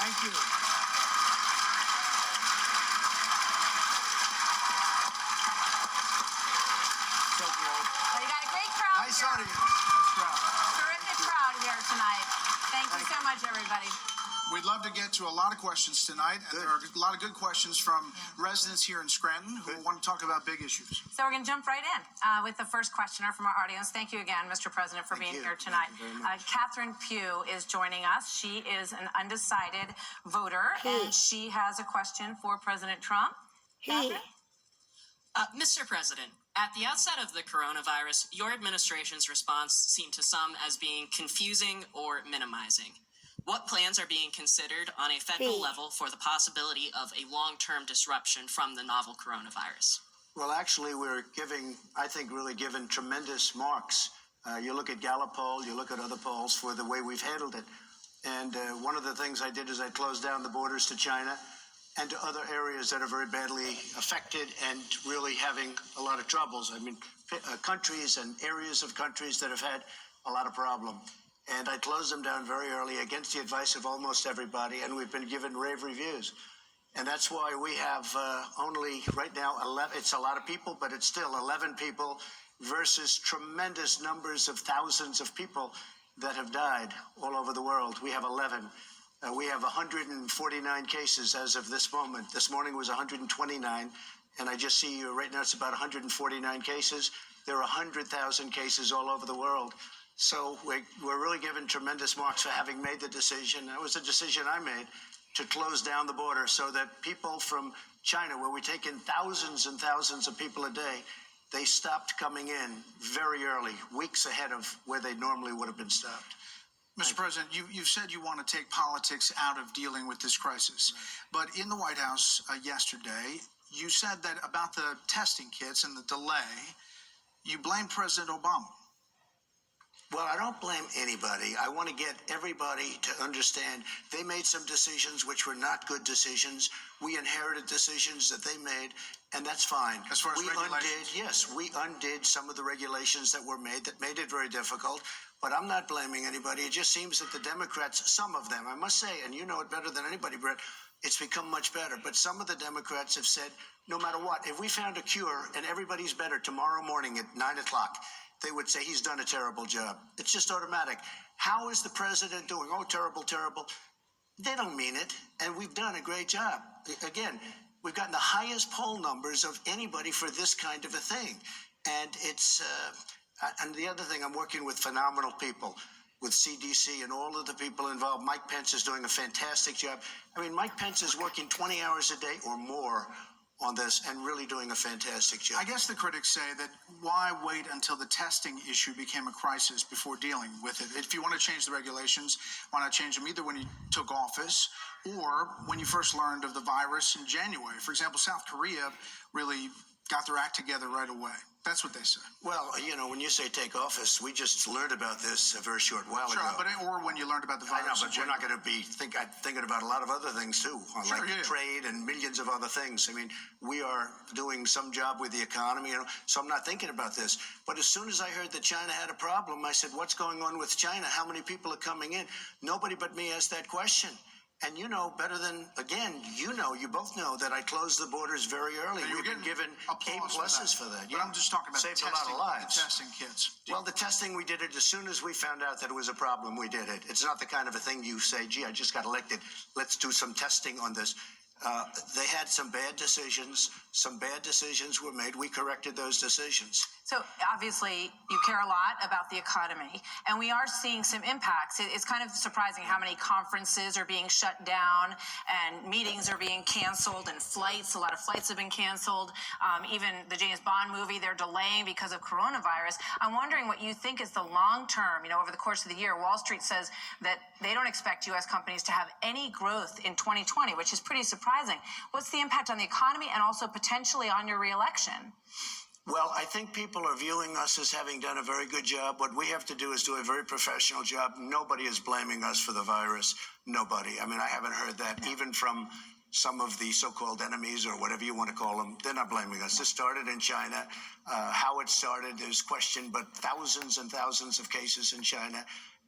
Thank you. So great. Well, you got a great crowd Nice here. audience. Nice crowd. Terrific crowd here tonight. Thank you so much, everybody. We'd love to get to a lot of questions tonight, and there are a lot of good questions from residents here in Scranton who want to talk about big issues. So we're going to jump right in with the first questioner from our audience. Thank you again, Mr. President, for being here tonight. Catherine Pugh is joining us. She is an undecided voter, and she has a question for President Trump. Catherine? Mr. President, at the outset of the coronavirus, your administration's response seemed to some as being confusing or minimizing. What plans are being considered on a federal level for the possibility of a long-term disruption from the novel coronavirus? Well, actually, we're giving, I think, really given tremendous marks. You look at Gallup poll, you look at other polls for the way we've handled it. And one of the things I did is I closed down the borders to China and to other areas that are very badly affected and really having a lot of troubles. I mean, countries and areas of countries that have had a lot of problem. And I closed them down very early against the advice of almost everybody, and we've been given rave reviews. And that's why we have only right now 11. It's a lot of people, but it's still 11 people versus tremendous numbers of thousands of people that have died all over the world. We have 11. We have 149 cases as of this moment. This morning was 129, and I just see right now it's about 149 cases. There are 100,000 cases all over the world. So we're really given tremendous marks for having made the decision. That was a decision I made to close down the border so that people from China, where we take in thousands and thousands of people a day, they stopped coming in very early, weeks ahead of where they normally would have been stopped. Mr. President, you've said you want to take politics out of dealing with this crisis. But in the White House yesterday, you said that about the testing kits and the delay, you blamed President Obama. Well, I don't blame anybody. I want to get everybody to understand they made some decisions which were not good decisions. We inherited decisions that they made, and that's fine. As far as regulations? We undid some of the regulations that were made that made it very difficult. But I'm not blaming anybody. It just seems that the Democrats, some of them, I must say, and you know it better than anybody, Brett, it's become much better. But some of the Democrats have said, no matter what, if we found a cure and everybody's better tomorrow morning at 9 o'clock, they would say he's done a terrible job. It's just automatic. How is the president doing? Oh, terrible, terrible. They don't mean it, and we've done a great job. Again, we've gotten the highest poll numbers of anybody for this kind of a thing. And it's, and the other thing, I'm working with phenomenal people, with CDC and all of the people involved. Mike Pence is doing a fantastic job. I mean, Mike Pence is working 20 hours a day or more on this and really doing a fantastic job. I guess the critics say that why wait until the testing issue became a crisis before dealing with it? If you want to change the regulations, why not change them either when you took office or when you first learned of the virus in January? For example, South Korea really got their act together right away. That's what they say. Well, you know, when you say take office, we just learned about this a very short while ago. But or when you learned about the virus. I know, but you're not going to be thinking about a lot of other things too, like trade and millions of other things. I mean, we are doing some job with the economy, you know, so I'm not thinking about this. But as soon as I heard that China had a problem, I said, what's going on with China? How many people are coming in? Nobody but me asked that question. And you know better than, again, you both know that I closed the borders very early. We've been given A+ for that. But I'm just talking about saved a lot of lives. The testing kits. Well, the testing, we did it as soon as we found out that it was a problem, we did it. It's not the kind of a thing you say, gee, I just got elected, let's do some testing on this. They had some bad decisions. Some bad decisions were made. We corrected those decisions. So obviously you care a lot about the economy, and we are seeing some impacts. It's kind of surprising how many conferences are being shut down and meetings are being canceled and flights, a lot of flights have been canceled. Even the James Bond movie, they're delaying because of coronavirus. I'm wondering what you think is the long term, you know, over the course of the year. Wall Street says that they don't expect U.S. companies to have any growth in 2020, which is pretty surprising. What's the impact on the economy and also potentially on your reelection? Well, I think people are viewing us as having done a very good job. What we have to do is do a very professional job. Nobody is blaming us for the virus. Nobody. I mean, I haven't heard that even from some of the so-called enemies or whatever you want to call them. They're not blaming us. This started in China. How it started is questioned, but thousands and thousands of cases in China.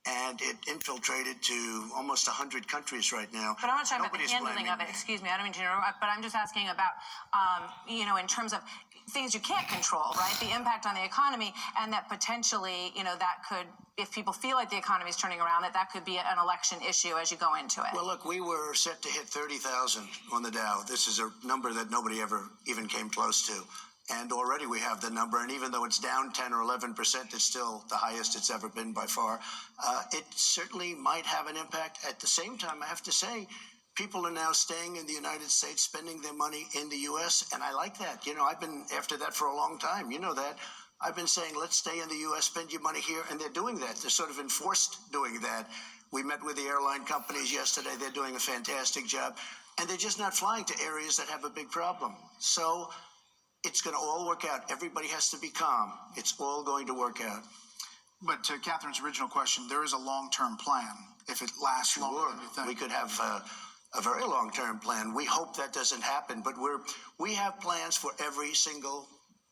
and it infiltrated to almost 100 countries right now. But I'm not talking Nobody's about the handling blaming of it. me. Excuse me, I don't mean to interrupt, but I'm just asking about, in terms of things you can't control, right? The impact on the economy, and that potentially, that could, if people feel like the economy is turning around, that could be an election issue as you go into it. Well, look, we were set to hit 30,000 on the Dow. This is a number that nobody ever even came close to. And already we have the number, and even though it's down 10 or 11%, it's still the highest it's ever been by far. It certainly might have an impact. At the same time, I have to say, people are now staying in the United States, spending their money in the U.S., and I like that. I've been after that for a long time. You know that. I've been saying, let's stay in the U.S., spend your money here, and they're doing that. They're sort of enforced doing that. We met with the airline companies yesterday. They're doing a fantastic job, and they're just not flying to areas that have a big problem. So it's going to all work out. Everybody has to be calm. It's all going to work out. But to Catherine's original question, there is a long-term plan if it lasts longer than you think. We could have a very long-term plan. We hope that doesn't happen, but we have plans for every single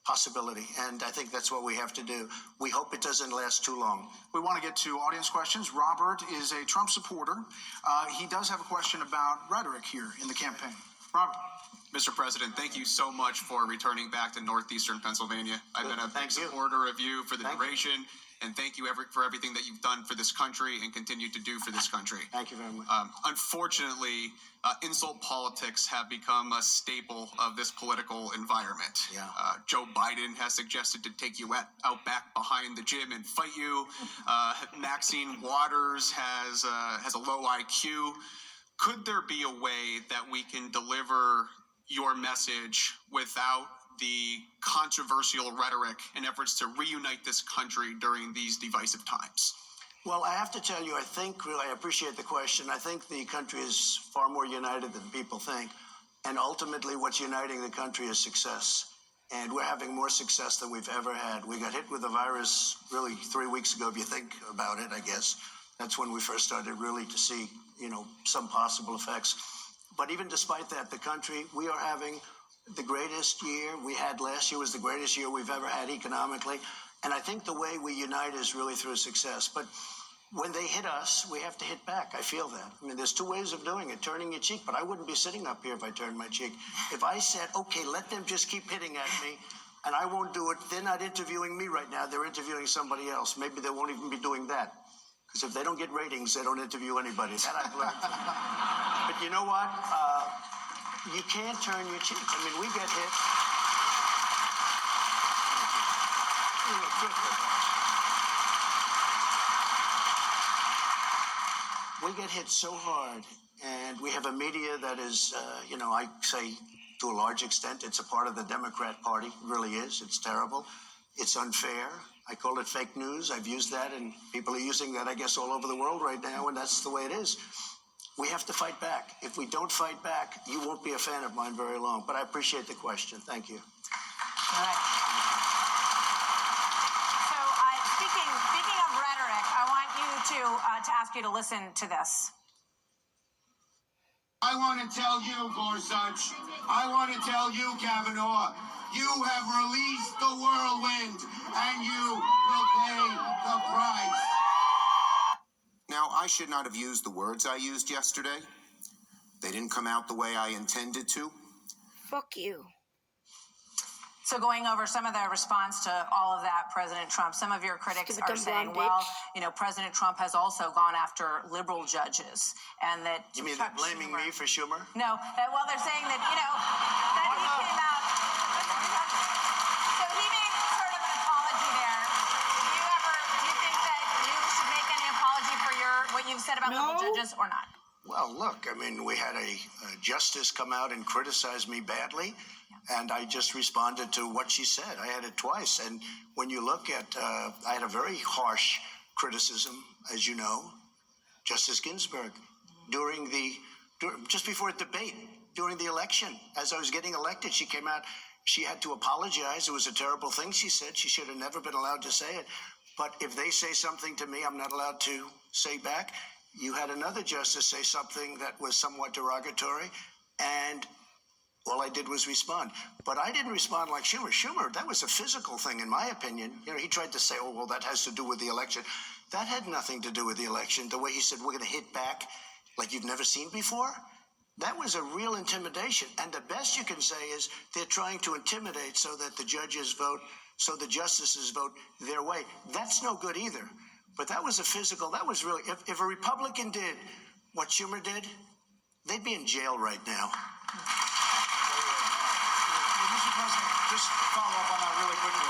possibility, and I think that's what we have to do. We hope it doesn't last too long. We want to get to audience questions. Robert is a Trump supporter. He does have a question about rhetoric here in the campaign. Robert. Mr. President, thank you so much for returning back to northeastern Pennsylvania. I've been a big supporter of you for the duration, and thank you for everything that you've done for this country and continue to do for this country. Thank you very much. Unfortunately, insult politics have become a staple of this political environment. Yeah. Joe Biden has suggested to take you out back behind the gym and fight you. Maxine Waters has a low IQ. Could there be a way that we can deliver your message without the controversial rhetoric in efforts to reunite this country during these divisive times? Well, I have to tell you, I appreciate the question. I think the country is far more united than people think. And ultimately, what's uniting the country is success. And we're having more success than we've ever had. We got hit with the virus really 3 weeks ago, if you think about it, I guess. That's when we first started really to see, some possible effects. But even despite that, the country, we are having the greatest year we had. Last year was the greatest year we've ever had economically. And I think the way we unite is really through success. But when they hit us, we have to hit back. I feel that. I mean, there's two ways of doing it, turning your cheek. But I wouldn't be sitting up here if I turned my cheek. If I said, okay, let them just keep hitting at me, and I won't do it, they're not interviewing me right now. They're interviewing somebody else. Maybe they won't even be doing that. Because if they don't get ratings, they don't interview anybody. That I've learned. But you know what? You can't turn your cheek. I mean, we get hit. We get hit so hard, and we have a media that is, I say to a large extent, it's a part of the Democrat Party. It really is. It's terrible. It's unfair. I call it fake news. I've used that, and people are using that, I guess, all over the world right now, and that's the way it is. We have to fight back. If we don't fight back, you won't be a fan of mine very long. But I appreciate the question. Thank you. All right. So, speaking of rhetoric, I want you to ask you to listen to this. I want to tell you, Gorsuch, I want to tell you, Kavanaugh, you have released the whirlwind, and you will pay the price. Now, I should not have used the words I used yesterday. They didn't come out the way I intended to. Fuck you. So going over some of the response to all of that, President Trump, some of your critics are saying, well, President Trump has also gone after liberal judges, and that You mean they're blaming me for Schumer? No, they're saying that, that he came out. So he made sort of an apology there. Do you think that you should make any apology for what you've said about liberal judges or not? Well, look, I mean, we had a justice come out and criticize me badly, and I just responded to what she said. I had it twice. And when you look at, I had a very harsh criticism, as you know, Justice Ginsburg, just before a debate, during the election, as I was getting elected, she came out. She had to apologize. It was a terrible thing she said. She should have never been allowed to say it. But if they say something to me, I'm not allowed to say back. You had another justice say something that was somewhat derogatory, and all I did was respond. But I didn't respond like Schumer. Schumer, that was a physical thing, in my opinion. He tried to say, oh, well, that has to do with the election. That had nothing to do with the election. The way he said, we're going to hit back like you've never seen before. That was a real intimidation. And the best you can say is they're trying to intimidate so that the judges vote, so the justices vote their way. That's no good either. But that was a physical, that was really, if a Republican did what Schumer did, they'd be in jail right now. Mr. President, just follow up on that really quickly.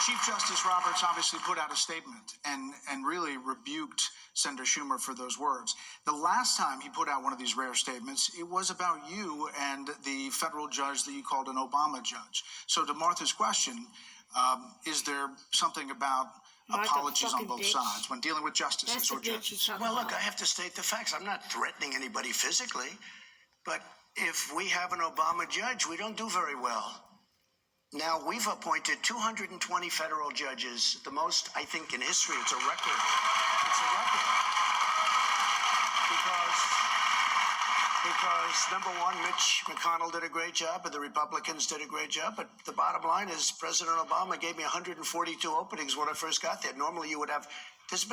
Chief Justice Roberts obviously put out a statement and really rebuked Senator Schumer for those words. The last time he put out one of these rare statements, it was about you and the federal judge that you called an Obama judge. So to Martha's question, is there something about apologies on both sides when dealing with justices or judges? Well, look, I have to state the facts. I'm not threatening anybody physically, but if we have an Obama judge, we don't do very well. Now, we've appointed 220 federal judges, the most, I think, in history. It's a record. It's a record. Because number one, Mitch McConnell did a great job, and the Republicans did a great job. But the bottom line is President Obama gave me 142 openings when I first got there. Normally, you would have,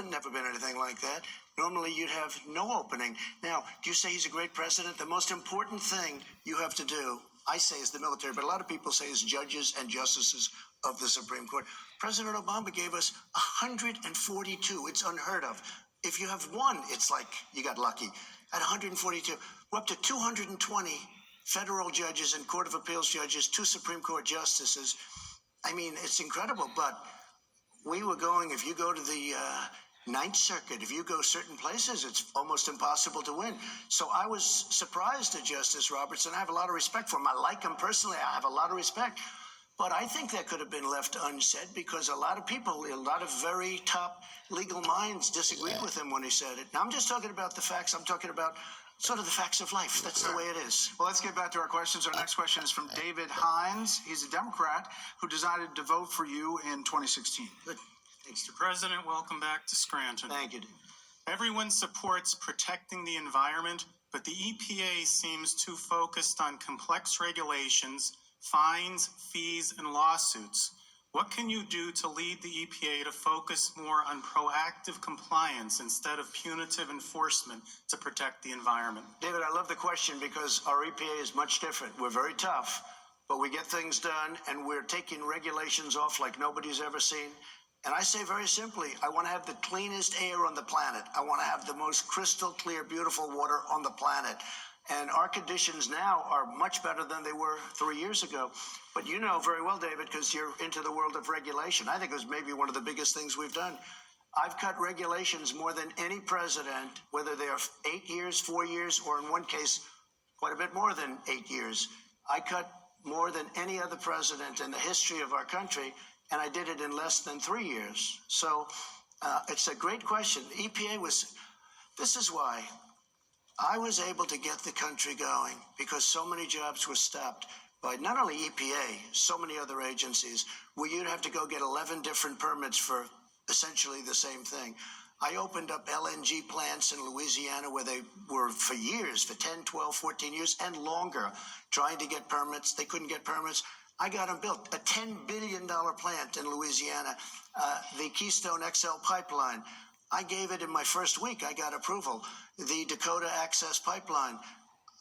never been anything like that. Normally, you'd have no opening. Now, do you say he's a great president? The most important thing you have to do, I say, is the military, but a lot of people say is judges and justices of the Supreme Court. President Obama gave us 142. It's unheard of. If you have one, it's like you got lucky. At 142, we're up to 220 federal judges and Court of Appeals judges, 2 Supreme Court justices. I mean, it's incredible, but we were going, if you go to the Ninth Circuit, if you go certain places, it's almost impossible to win. So I was surprised at Justice Roberts, and I have a lot of respect for him. I like him personally. I have a lot of respect. But I think that could have been left unsaid because a lot of people, a lot of very top legal minds disagreed with him when he said it. Now, I'm just talking about the facts. I'm talking about sort of the facts of life. That's the way it is. Well, let's get back to our questions. Our next question is from David Hines. He's a Democrat who decided to vote for you in 2016. Good. Thanks. Mr. President, welcome back to Scranton. Thank you. Everyone supports protecting the environment, but the EPA seems too focused on complex regulations, fines, fees, and lawsuits. What can you do to lead the EPA to focus more on proactive compliance instead of punitive enforcement to protect the environment? David, I love the question because our EPA is much different. We're very tough, but we get things done, and we're taking regulations off like nobody's ever seen. And I say very simply, I want to have the cleanest air on the planet. I want to have the most crystal clear, beautiful water on the planet. And our conditions now are much better than they were 3 years ago. But you know very well, David, because you're into the world of regulation. I think it was maybe one of the biggest things we've done. I've cut regulations more than any president, whether they're 8 years, 4 years, or in one case, quite a bit more than 8 years. I cut more than any other president in the history of our country, and I did it in less than 3 years. So it's a great question. The EPA this is why I was able to get the country going, because so many jobs were stopped by not only EPA, so many other agencies, where you'd have to go get 11 different permits for essentially the same thing. I opened up LNG plants in Louisiana where they were for years, for 10, 12, 14 years and longer, trying to get permits. They couldn't get permits. I got them built. A $10 billion plant in Louisiana, the Keystone XL pipeline. I gave it in my first week. I got approval. The Dakota Access Pipeline,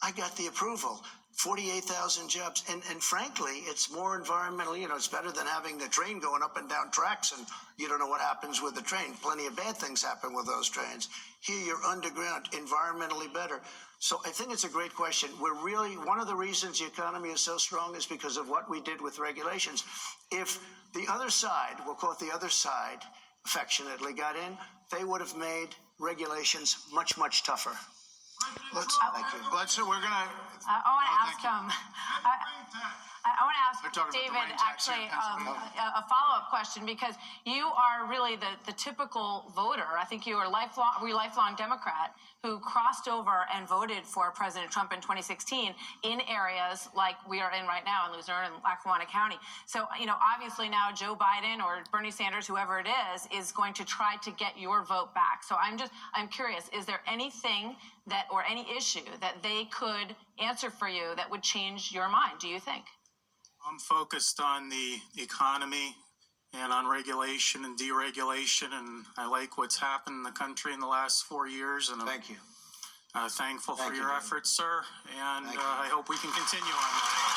I got the approval. 48,000 jobs. And frankly, it's more environmentally, it's better than having the train going up and down tracks and you don't know what happens with the train. Plenty of bad things happen with those trains. Here you're underground, environmentally better. So I think it's a great question. We're really, one of the reasons the economy is so strong is because of what we did with regulations. If the other side, we'll call it the other side, affectionately got in, they would have made regulations much, much tougher. We're gonna. I want to ask I want to They're ask talking about the David rain tax here in actually Pennsylvania. a follow-up question, because you are really the typical voter. I think you are lifelong Democrat who crossed over and voted for President Trump in 2016 in areas like we are in right now in Luzerne and Lackawanna County. So, obviously now Joe Biden or Bernie Sanders, whoever it is going to try to get your vote back. So I'm curious, is there anything or any issue that they could answer for you that would change your mind, do you think? I'm focused on the economy and on regulation and deregulation, and I like what's happened in the country in the last 4 years, and I'm Thank you. thankful Thank for you, your David. efforts, sir, and Thank you. I hope we can continue on that.